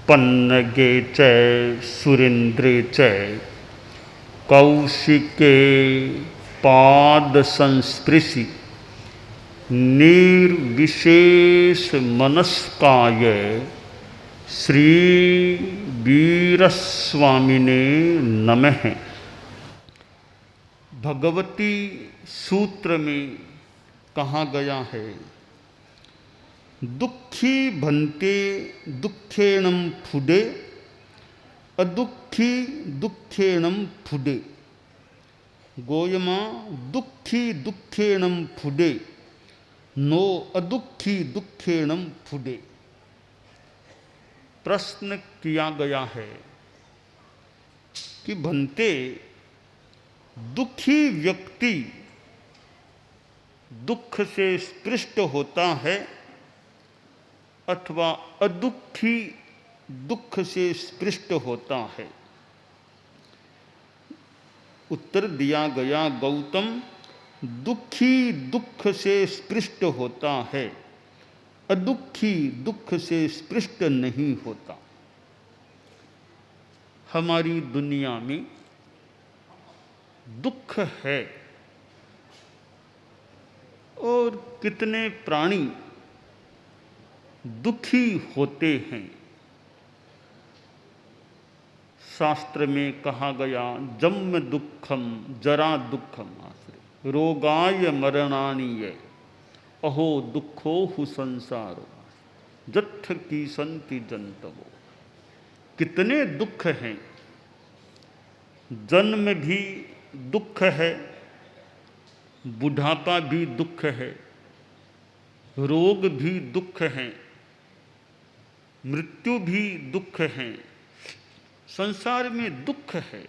पन्नगे च सुरेन्द्रे च कौशिके पाद संस्पृशि निर्विशेष मनस्काय श्री वीरस्वामिने नमः। भगवती सूत्र में कहा गया है, दुखी भन्ते दुखेणम फुडे अदुखी दुखेणम फुडे। गोयमा दुखी दुखेणम फुडे नो अदुखी दुखेणम फुडे। प्रश्न किया गया है कि भन्ते दुखी व्यक्ति दुख से स्पृष्ट होता है अथवा अदुखी दुख से स्पृष्ट होता है। उत्तर दिया गया, गौतम दुखी दुख से स्पृष्ट होता है, अदुखी दुख से स्पृष्ट नहीं होता। हमारी दुनिया में दुख है और कितने प्राणी दुखी होते हैं। शास्त्र में कहा गया, जन्म दुखम जरा दुखम आश्रय रोगाय मरणानीय अहो दुखो हु संसारो जत्थ की संति जंतवो। कितने दुख हैं। जन्म भी दुख है, बुढ़ापा भी दुख है, रोग भी दुख है, मृत्यु भी दुख है। संसार में दुख है।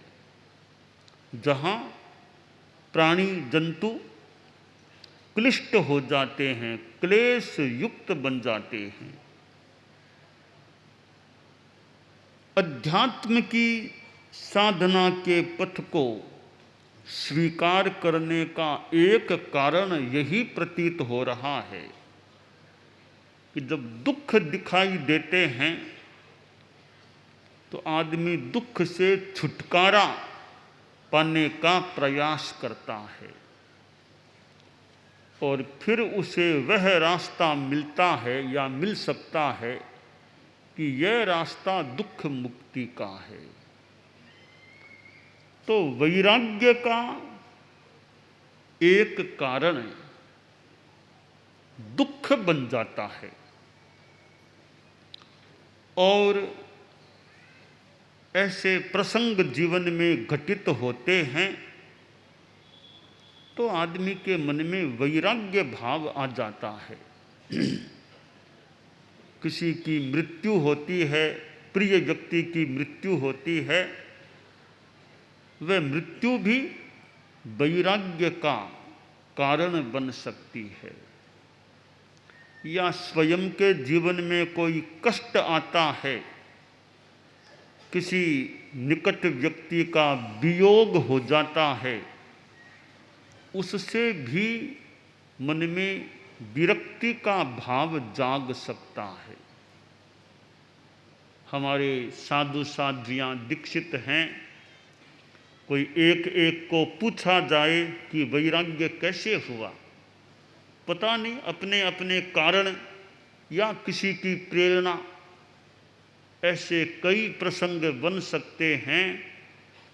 जहाँ प्राणी जंतु क्लिष्ट हो जाते हैं, क्लेश युक्त बन जाते हैं। अध्यात्म की साधना के पथ को स्वीकार करने का एक कारण यही प्रतीत हो रहा है कि जब दुख दिखाई देते हैं तो आदमी दुख से छुटकारा पाने का प्रयास करता है और फिर उसे वह रास्ता मिलता है या मिल सकता है कि यह रास्ता दुख मुक्ति का है। तो वैराग्य का एक कारण दुख बन जाता है और ऐसे प्रसंग जीवन में घटित होते हैं तो आदमी के मन में वैराग्य भाव आ जाता है। किसी की मृत्यु होती है, प्रिय व्यक्ति की मृत्यु होती है, वह मृत्यु भी वैराग्य का कारण बन सकती है। या स्वयं के जीवन में कोई कष्ट आता है, किसी निकट व्यक्ति का वियोग हो जाता है, उससे भी मन में विरक्ति का भाव जाग सकता है। हमारे साधु साध्वियाँ दीक्षित हैं, कोई एक एक को पूछा जाए कि वैराग्य कैसे हुआ, पता नहीं, अपने अपने कारण या किसी की प्रेरणा, ऐसे कई प्रसंग बन सकते हैं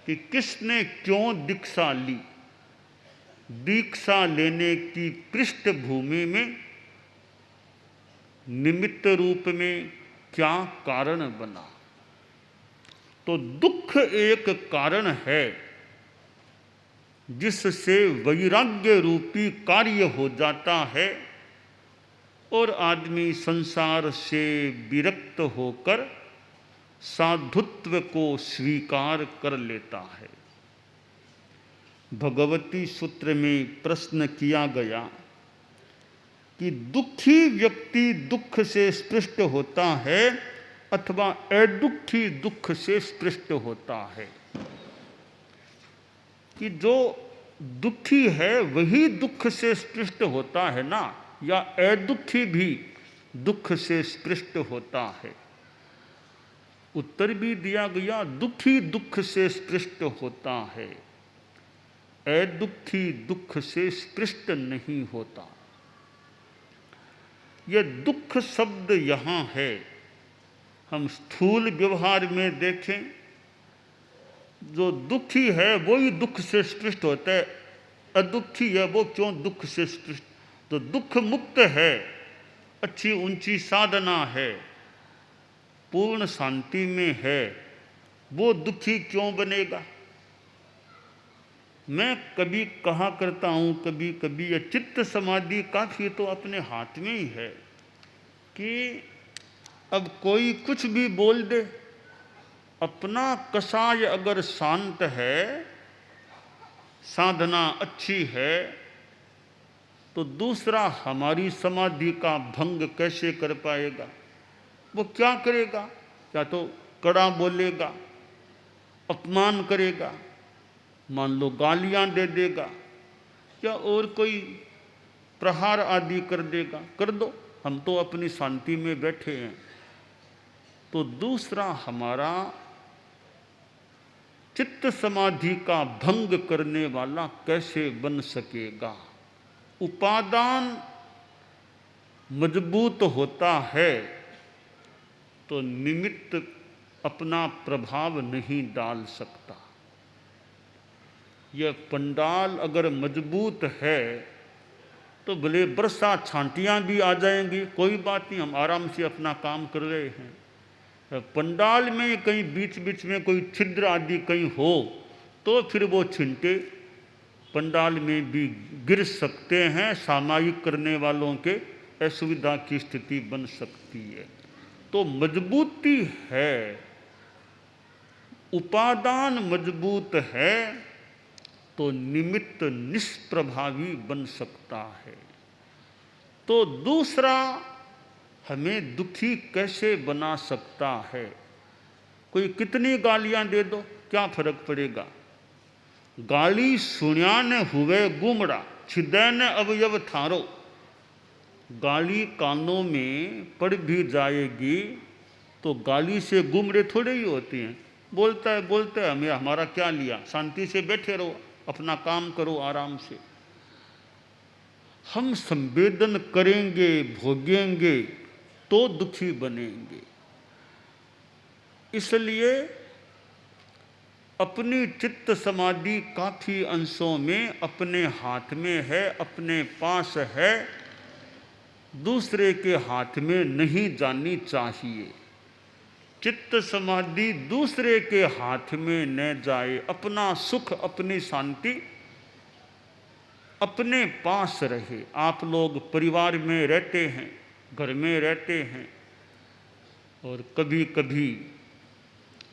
कि किसने क्यों दीक्षा ली, दीक्षा लेने की पृष्ठभूमि में निमित्त रूप में क्या कारण बना। तो दुख एक कारण है जिससे वैराग्य रूपी कार्य हो जाता है और आदमी संसार से विरक्त होकर साधुत्व को स्वीकार कर लेता है। भगवती सूत्र में प्रश्न किया गया कि दुखी व्यक्ति दुख से स्पृष्ट होता है अथवा अदुखी दुख से स्पृष्ट होता है। कि जो दुखी है वही दुख से स्पृष्ट होता है ना, या अदुखी भी दुख से स्पृष्ट होता है। उत्तर भी दिया गया, दुखी दुख से स्पृष्ट होता है, अदुखी दुख से स्पृष्ट नहीं होता। यह दुख शब्द यहाँ है, हम स्थूल व्यवहार में देखें, जो दुखी है वो ही दुख से स्पृष्ट होता है, अदुखी है वो क्यों दुख से स्पृष्ट। तो दुख मुक्त है, अच्छी ऊंची साधना है, पूर्ण शांति में है, वो दुखी क्यों बनेगा। मैं कभी कहा करता हूँ, कभी कभी यह चित्त समाधि काफी तो अपने हाथ में ही है कि अब कोई कुछ भी बोल दे, अपना कसाय अगर शांत है, साधना अच्छी है, तो दूसरा हमारी समाधि का भंग कैसे कर पाएगा। वो क्या करेगा, या तो कड़ा बोलेगा, अपमान करेगा, मान लो गालियां दे देगा, या और कोई प्रहार आदि कर देगा, कर दो, हम तो अपनी शांति में बैठे हैं। तो दूसरा हमारा चित्त समाधि का भंग करने वाला कैसे बन सकेगा। उपादान मजबूत होता है तो निमित्त अपना प्रभाव नहीं डाल सकता। यह पंडाल अगर मजबूत है तो भले बरसा छांटियाँ भी आ जाएंगी, कोई बात नहीं, हम आराम से अपना काम कर रहे हैं। पंडाल में कहीं बीच बीच में कोई छिद्र आदि कहीं हो तो फिर वो छिंटे पंडाल में भी गिर सकते हैं, सामायिक करने वालों के असुविधा की स्थिति बन सकती है। तो मजबूती है, उपादान मजबूत है तो निमित्त निष्प्रभावी बन सकता है। तो दूसरा हमें दुखी कैसे बना सकता है। कोई कितनी गालियां दे दो, क्या फर्क पड़ेगा। गाली सुण्यान हुए गुमड़ा, छिदैन अवयव थारो। गाली कानों में पड़ भी जाएगी तो गाली से गुमड़े थोड़े ही होती हैं। बोलता है हमें, हमारा क्या लिया, शांति से बैठे रहो, अपना काम करो आराम से। हम संवेदन करेंगे, भोगेंगे तो दुखी बनेंगे। इसलिए अपनी चित्त समाधि काफी अंशों में अपने हाथ में है, अपने पास है, दूसरे के हाथ में नहीं जानी चाहिए। चित्त समाधि दूसरे के हाथ में न जाए, अपना सुख अपनी शांति अपने पास रहे। आप लोग परिवार में रहते हैं, घर में रहते हैं, और कभी कभी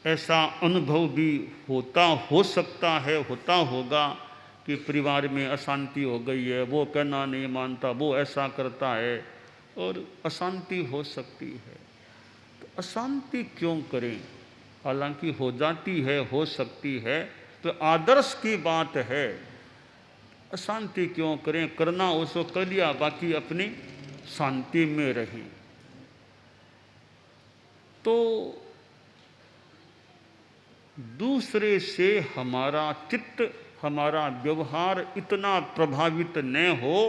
ऐसा अनुभव भी हो सकता है, होता होगा कि परिवार में अशांति हो गई है, वो कहना नहीं मानता, वो ऐसा करता है, और अशांति हो सकती है। तो अशांति क्यों करें, हालांकि हो जाती है, हो सकती है, तो आदर्श की बात है। अशांति क्यों करें, करना उसको कर लिया, बाकी अपनी शांति में रहें। तो दूसरे से हमारा चित्त, हमारा व्यवहार इतना प्रभावित न हो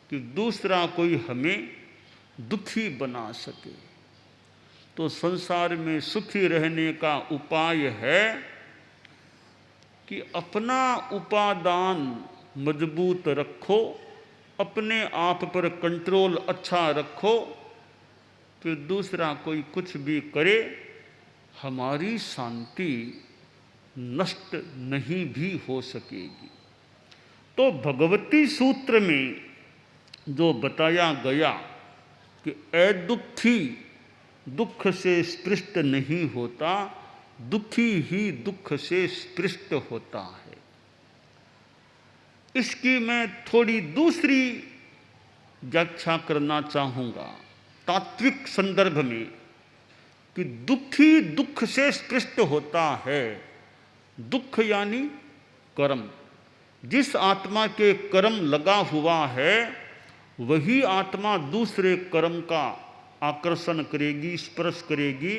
कि दूसरा कोई हमें दुखी बना सके। तो संसार में सुखी रहने का उपाय है कि अपना उपादान मजबूत रखो, अपने आप पर कंट्रोल अच्छा रखो, फिर दूसरा कोई कुछ भी करे, हमारी शांति नष्ट नहीं भी हो सकेगी। तो भगवती सूत्र में जो बताया गया कि अदुखी दुख से स्पृष्ट नहीं होता, दुखी ही दुख से स्पृष्ट होता है। इसकी मैं थोड़ी दूसरी व्याख्या करना चाहूँगा तात्विक संदर्भ में, कि दुखी दुख से स्पृष्ट होता है। दुख यानी कर्म, जिस आत्मा के कर्म लगा हुआ है वही आत्मा दूसरे कर्म का आकर्षण करेगी, स्पर्श करेगी,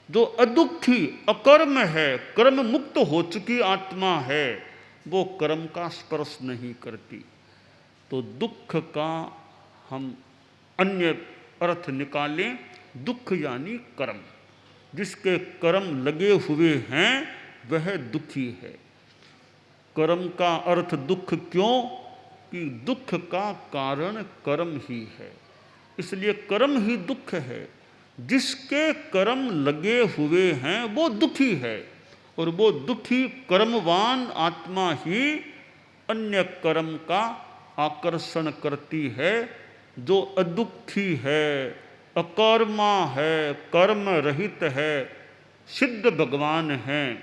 जो अदुखी अकर्म है, कर्म मुक्त हो चुकी आत्मा है, वो कर्म का स्पर्श नहीं करती। तो दुख का हम अन्य अर्थ निकालें, दुख यानी कर्म। जिसके कर्म लगे हुए हैं वह दुखी है। कर्म का अर्थ दुख क्यों? कि दुख का कारण कर्म ही है, इसलिए कर्म ही दुख है। जिसके कर्म लगे हुए हैं वो दुखी है, और वो दुखी कर्मवान आत्मा ही अन्य कर्म का आकर्षण करती है। जो अदुखी है, अकर्मा है, कर्म रहित है, सिद्ध भगवान हैं,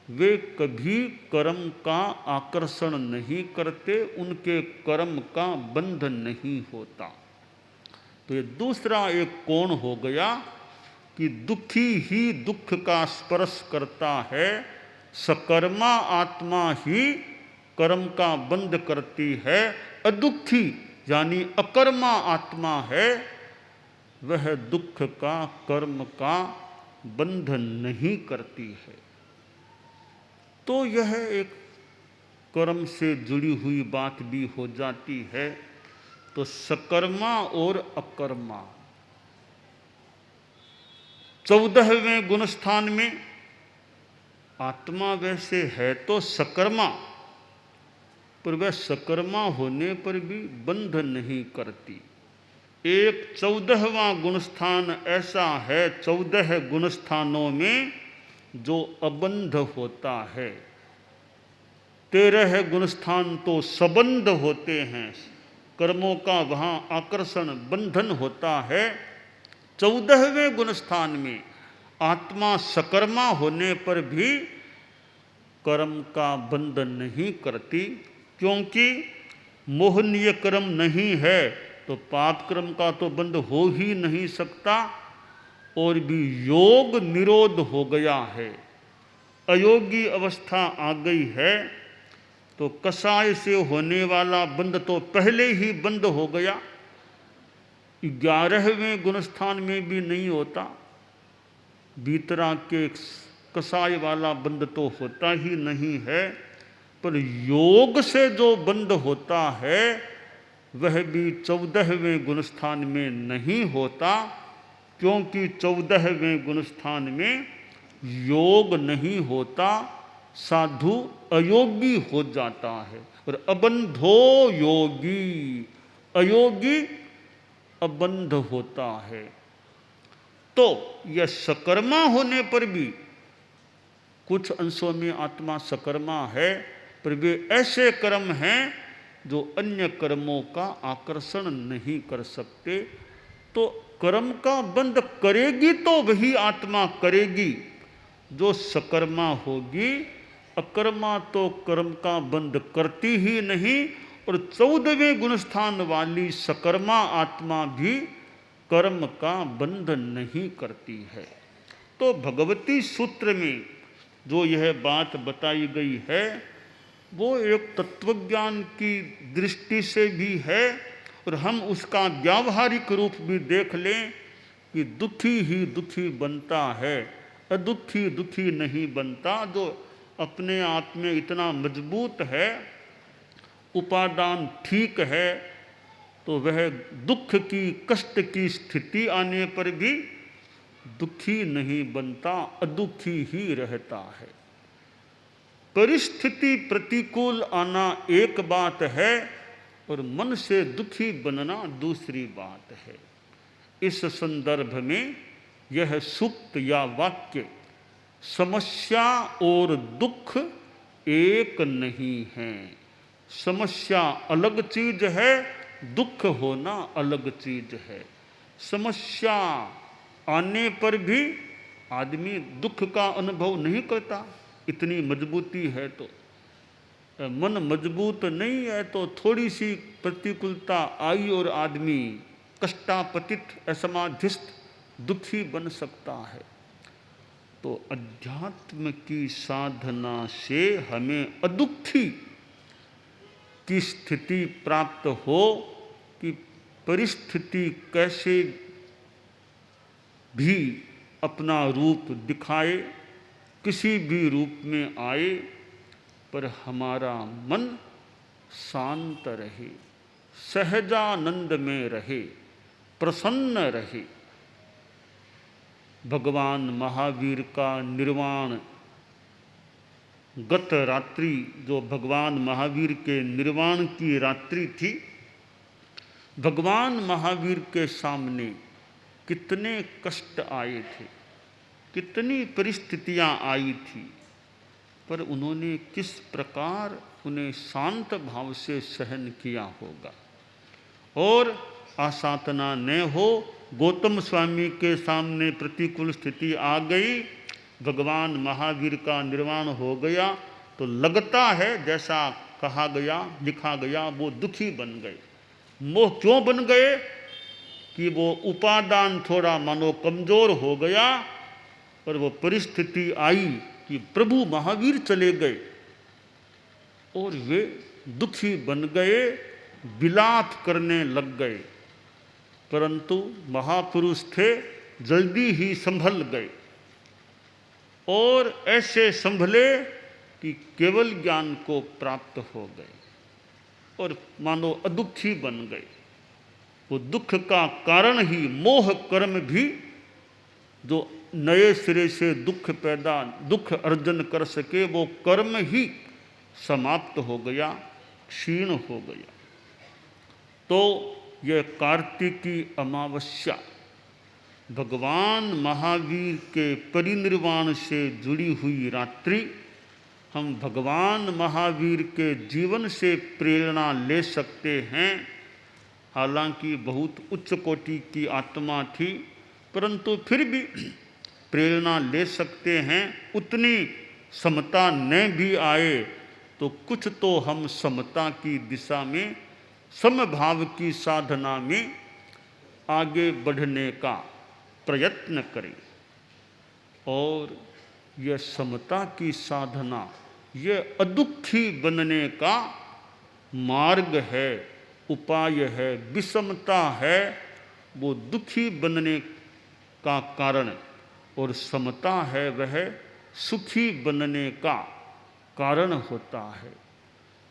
वे कभी कर्म का आकर्षण नहीं करते, उनके कर्म का बंध नहीं होता। तो ये दूसरा एक कोण हो गया कि दुखी ही दुख का स्पर्श करता है, सकर्मा आत्मा ही कर्म का बंध करती है। अदुखी यानी अकर्मा आत्मा है, वह दुख का कर्म का बंध नहीं करती है। तो यह एक कर्म से जुड़ी हुई बात भी हो जाती है। तो सकर्मा और अकर्मा 14वें गुणस्थान में आत्मा वैसे है तो सकर्मा, पर वह सकर्मा होने पर भी बंध नहीं करती। एक 14वां गुणस्थान ऐसा है, 14 गुणस्थानों में जो अबंध होता है। 13 गुणस्थान तो सबंध होते हैं, कर्मों का वहाँ आकर्षण बंधन होता है। 14वें गुणस्थान में आत्मा सकर्मा होने पर भी कर्म का बंधन नहीं करती, क्योंकि मोहनीय कर्म नहीं है तो पाप कर्म का तो बंध हो ही नहीं सकता। और भी योग निरोध हो गया है, अयोगी अवस्था आ गई है, तो कसाय से होने वाला बंध तो पहले ही बंद हो गया। 11वें गुणस्थान में भी नहीं होता, भीतरा के कसाय वाला बंध तो होता ही नहीं है। पर योग से जो बंध होता है वह भी 14वें गुणस्थान में नहीं होता, क्योंकि 14वें गुणस्थान में योग नहीं होता, साधु अयोगी हो जाता है। और अबंधो योगी, अयोगी अबंध होता है। तो यह सकर्मा होने पर भी कुछ अंशों में आत्मा सकर्मा है, पर वे ऐसे कर्म हैं जो अन्य कर्मों का आकर्षण नहीं कर सकते। तो कर्म का बंध करेगी तो वही आत्मा करेगी जो सकर्मा होगी, अकर्मा तो कर्म का बंध करती ही नहीं। और 14वें गुणस्थान वाली सकर्मा आत्मा भी कर्म का बंध नहीं करती है। तो भगवती सूत्र में जो यह बात बताई गई है वो एक तत्वज्ञान की दृष्टि से भी है, और हम उसका व्यावहारिक रूप भी देख लें कि दुखी ही दुखी बनता है, अदुखी दुखी नहीं बनता। जो अपने आप में इतना मजबूत है, उपादान ठीक है, तो वह दुख की कष्ट की स्थिति आने पर भी दुखी नहीं बनता, अदुखी ही रहता है। परिस्थिति प्रतिकूल आना एक बात है और मन से दुखी बनना दूसरी बात है। इस संदर्भ में यह सूक्त या वाक्य समस्या और दुख एक नहीं है। समस्या अलग चीज है, दुख होना अलग चीज है। समस्या आने पर भी आदमी दुख का अनुभव नहीं करता, इतनी मजबूती है। तो मन मजबूत नहीं है तो थोड़ी सी प्रतिकूलता आई और आदमी कष्टापतित, असमाधिस्थ, दुखी बन सकता है। तो अध्यात्म की साधना से हमें अदुखी की स्थिति प्राप्त हो कि परिस्थिति कैसे भी अपना रूप दिखाए, किसी भी रूप में आए, पर हमारा मन शांत रहे, सहजानंद में रहे, प्रसन्न रहे। भगवान महावीर का निर्वाण गत रात्रि, जो भगवान महावीर के निर्वाण की रात्रि थी, भगवान महावीर के सामने कितने कष्ट आए थे, कितनी परिस्थितियां आई थी, पर उन्होंने किस प्रकार उन्हें शांत भाव से सहन किया होगा। और आसातना न हो, गौतम स्वामी के सामने प्रतिकूल स्थिति आ गई, भगवान महावीर का निर्वाण हो गया, तो लगता है जैसा कहा गया, लिखा गया, वो दुखी बन गए। मोह क्यों बन गए? कि वो उपादान थोड़ा मानो कमजोर हो गया, पर वो परिस्थिति आई कि प्रभु महावीर चले गए और वे दुखी बन गए, विलाप करने लग गए। परंतु महापुरुष थे, जल्दी ही संभल गए और ऐसे संभले कि केवल ज्ञान को प्राप्त हो गए और मानो अदुखी बन गए। वो दुख का कारण ही मोह कर्म भी, जो नए सिरे से दुख अर्जन कर सके, वो कर्म ही समाप्त हो गया, क्षीण हो गया। तो यह कार्तिकी अमावस्या भगवान महावीर के परिनिर्वाण से जुड़ी हुई रात्रि, हम भगवान महावीर के जीवन से प्रेरणा ले सकते हैं। हालांकि बहुत उच्च कोटि की आत्मा थी, परंतु फिर भी प्रेरणा ले सकते हैं। उतनी समता न भी आए तो कुछ तो हम समता की दिशा में, समभाव की साधना में आगे बढ़ने का प्रयत्न करें। और यह समता की साधना, यह अदुखी बनने का मार्ग है, उपाय है। विषमता है वो दुखी बनने का कारण, और समता है वह सुखी बनने का कारण होता है।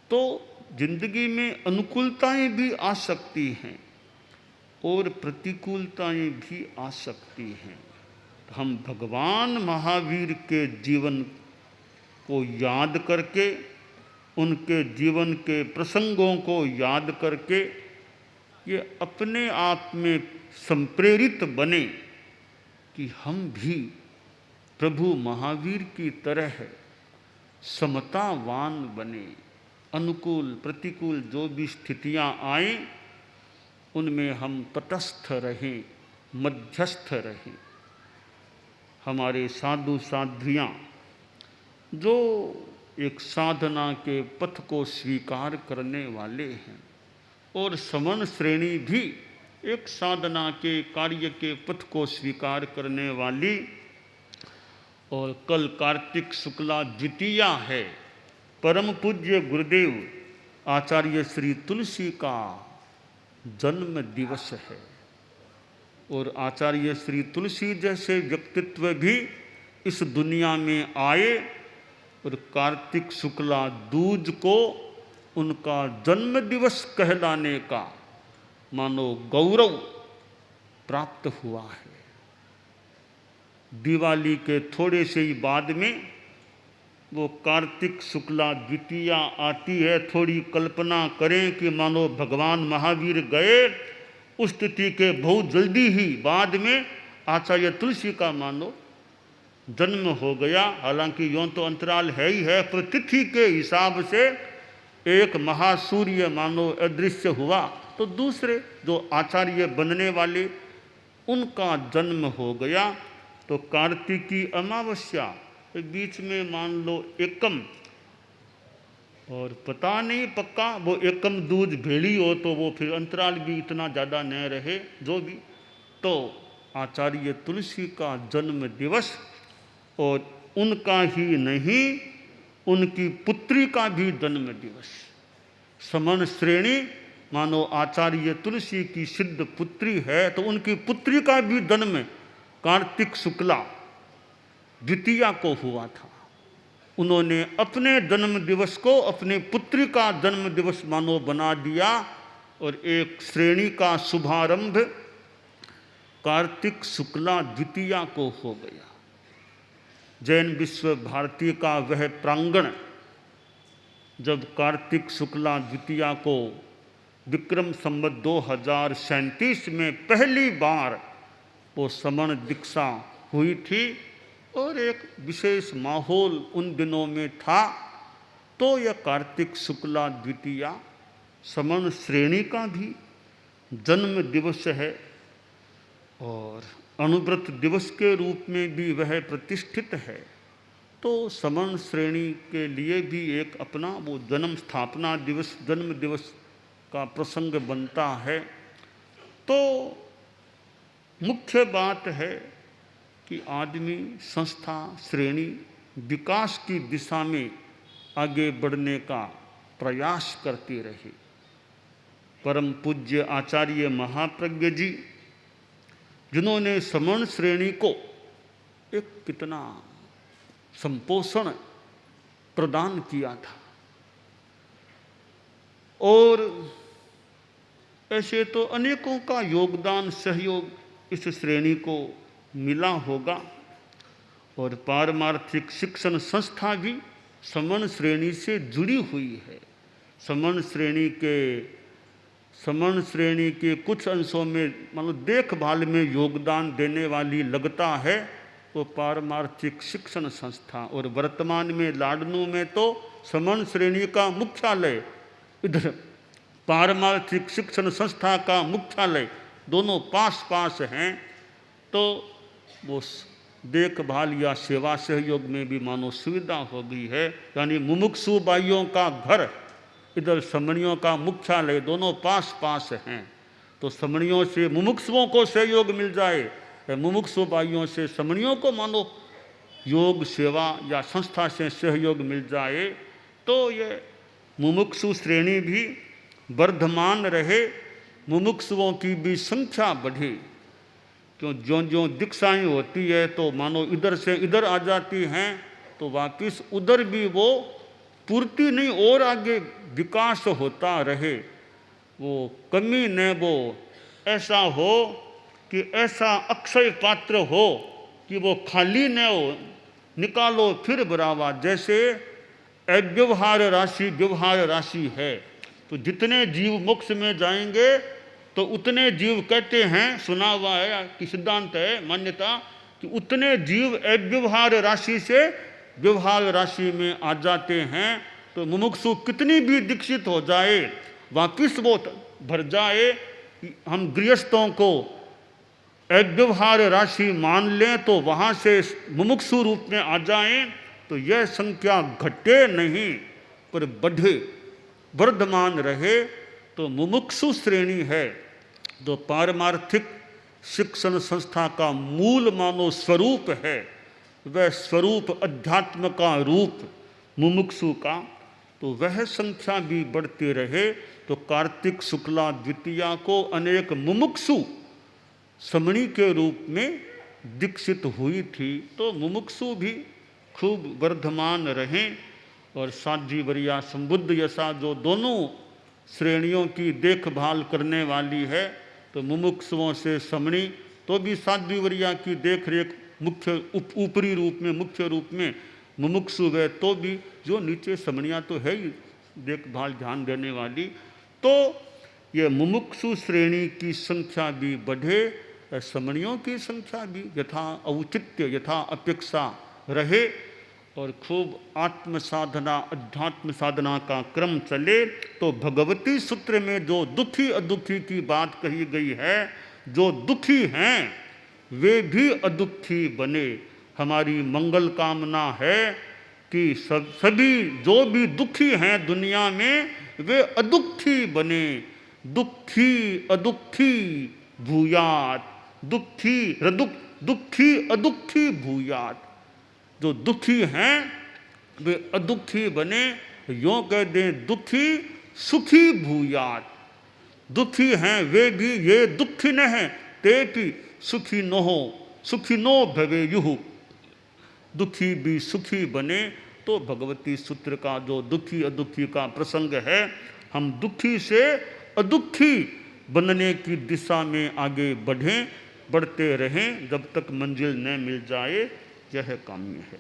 तो जिंदगी में अनुकूलताएं भी आ सकती हैं और प्रतिकूलताएं भी आ सकती हैं। हम भगवान महावीर के जीवन को याद करके, उनके जीवन के प्रसंगों को याद करके, ये अपने आप में संप्रेरित बने कि हम भी प्रभु महावीर की तरह समतावान बने। अनुकूल प्रतिकूल जो भी स्थितियां आए, उनमें हम तटस्थ रहें, मध्यस्थ रहें। हमारे साधु साध्वियाँ जो एक साधना के पथ को स्वीकार करने वाले हैं, और समन श्रेणी भी एक साधना के कार्य के पथ को स्वीकार करने वाली। और कल कार्तिक शुक्ला द्वितीया है, परम पूज्य गुरुदेव आचार्य श्री तुलसी का जन्म दिवस है। और आचार्य श्री तुलसी जैसे व्यक्तित्व भी इस दुनिया में आए, और कार्तिक शुक्ला दूज को उनका जन्म दिवस कहलाने का मानो गौरव प्राप्त हुआ है। दिवाली के थोड़े से ही बाद में वो कार्तिक शुक्ला द्वितीया आती है। थोड़ी कल्पना करें कि मानो भगवान महावीर गए, उस स्थिति के बहुत जल्दी ही बाद में आचार्य तुलसी का मानो जन्म हो गया। हालांकि यों तो अंतराल है ही है, पर तिथि के हिसाब से एक महासूर्य मानो अदृश्य हुआ, तो दूसरे जो आचार्य बनने वाले उनका जन्म हो गया। तो कार्तिकी अमावस्या बीच में मान लो एकम, और पता नहीं पक्का वो एकम दूज भेड़ी हो तो वो फिर अंतराल भी इतना ज़्यादा न रहे, जो भी। तो आचार्य तुलसी का जन्म दिवस, और उनका ही नहीं, उनकी पुत्री का भी जन्म दिवस। समन श्रेणी मानो आचार्य तुलसी की सिद्ध पुत्री है, तो उनकी पुत्री का भी जन्म कार्तिक शुक्ला द्वितीया को हुआ था। उन्होंने अपने जन्म दिवस को अपने पुत्री का जन्म दिवस मानो बना दिया और एक श्रेणी का शुभारंभ कार्तिक शुक्ला द्वितीया को हो गया। जैन विश्व भारती का वह प्रांगण जब कार्तिक शुक्ला द्वितीया को विक्रम संवत 2037 में पहली बार वो समण दीक्षा हुई थी और एक विशेष माहौल उन दिनों में था, तो यह कार्तिक शुक्ला द्वितीया समण श्रेणी का भी जन्म दिवस है और अनुव्रत दिवस के रूप में भी वह प्रतिष्ठित है। तो समण श्रेणी के लिए भी एक अपना वो जन्म स्थापना दिवस जन्म दिवस का प्रसंग बनता है। तो मुख्य बात है कि आदमी संस्था श्रेणी विकास की दिशा में आगे बढ़ने का प्रयास करती रहे। परम पूज्य आचार्य महाप्रज्ञ जी जिन्होंने समण श्रेणी को एक कितना संपोषण प्रदान किया था, और ऐसे तो अनेकों का योगदान सहयोग इस श्रेणी को मिला होगा। और पारमार्थिक शिक्षण संस्था भी समण श्रेणी से जुड़ी हुई है। समण श्रेणी के कुछ अंशों में मतलब देखभाल में योगदान देने वाली लगता है तो पारमार्थिक शिक्षण संस्था, और वर्तमान में लाडनू में तो समण श्रेणी का मुख्यालय, इधर पारमार्थिक शिक्षण संस्था का मुख्यालय, दोनों पास पास हैं। तो वो देखभाल या सेवा सहयोग में भी मानो सुविधा हो गई है। यानी मुमुक्षु भाइयों का घर, इधर समणियों का मुख्यालय, दोनों पास पास हैं। तो समणियों से मुमुक्षुओं को सहयोग मिल जाए, मुमुक्षु भाइयों से समणियों को मानो योग सेवा या संस्था से सहयोग मिल जाए, तो ये मुमुक्षु श्रेणी भी वर्धमान रहे, मुमुक्षुओं की भी संख्या बढ़े। क्यों ज्यों ज्यों दीक्षाएं होती है तो मानो इधर से इधर आ जाती हैं, तो वापिस उधर भी वो पूर्ति नहीं और आगे विकास होता रहे। वो कमी न वो ऐसा हो कि ऐसा अक्षय पात्र हो कि वो खाली न हो, निकालो फिर बराबर। जैसे अव्यवहार राशि व्यवहार राशि है, तो जितने जीव मोक्ष में जाएंगे तो उतने जीव कहते हैं, सुना हुआ है कि सिद्धांत है मान्यता कि उतने जीव अव्यवहार राशि से व्यवहार राशि में आ जाते हैं। तो मुमुक्षु कितनी भी दीक्षित हो जाए वापिस वो भर जाए। हम गृहस्थों को अव्यवहार राशि मान लें तो वहाँ से मुमुक्षु रूप में आ जाएं, तो यह संख्या घटे नहीं पर बढ़े, वर्धमान रहे। तो मुमुक्षु श्रेणी है जो पारमार्थिक शिक्षण संस्था का मूल मानो स्वरूप है। वह स्वरूप अध्यात्म का रूप मुमुक्षु का, तो वह संख्या भी बढ़ती रहे। तो कार्तिक शुक्ला द्वितीया को अनेक मुमुक्षु समणी के रूप में दीक्षित हुई थी। तो मुमुक्षु भी खूब वर्धमान रहें। और साध्वी वरिया संबुद्ध यशा जो दोनों श्रेणियों की देखभाल करने वाली है, तो मुमुक्षुओं से समणी तो भी साध्वी वरिया की देख रेख मुख्य ऊपरी रूप में मुख्य रूप में मुमुक्षु है, तो भी जो नीचे समणियाँ तो है ही देखभाल ध्यान देने वाली। तो ये मुमुक्षु श्रेणी की संख्या भी बढ़े, समणियों की संख्या भी यथा औचित्य यथा अपेक्षा रहे, और खूब आत्म साधना अध्यात्म साधना का क्रम चले। तो भगवती सूत्र में जो दुखी अदुखी की बात कही गई है, जो दुखी हैं वे भी अदुखी बने। हमारी मंगल कामना है कि सभी जो भी दुखी हैं दुनिया में वे अदुखी बने। दुखी अदुखी भूयात, दुखी अदुखी भूयात। जो दुखी हैं वे अदुखी बने। यों कह दें दुखी सुखी भूयात। दुखी हैं वे भी ये दुखी न हैं ते भी सुखी न हो। सुखिनो भवेयुः, दुखी भी सुखी बने। तो भगवती सूत्र का जो दुखी अदुखी का प्रसंग है, हम दुखी से अदुखी बनने की दिशा में आगे बढ़ें, बढ़ते रहें जब तक मंजिल न मिल जाए, यह काम्य है।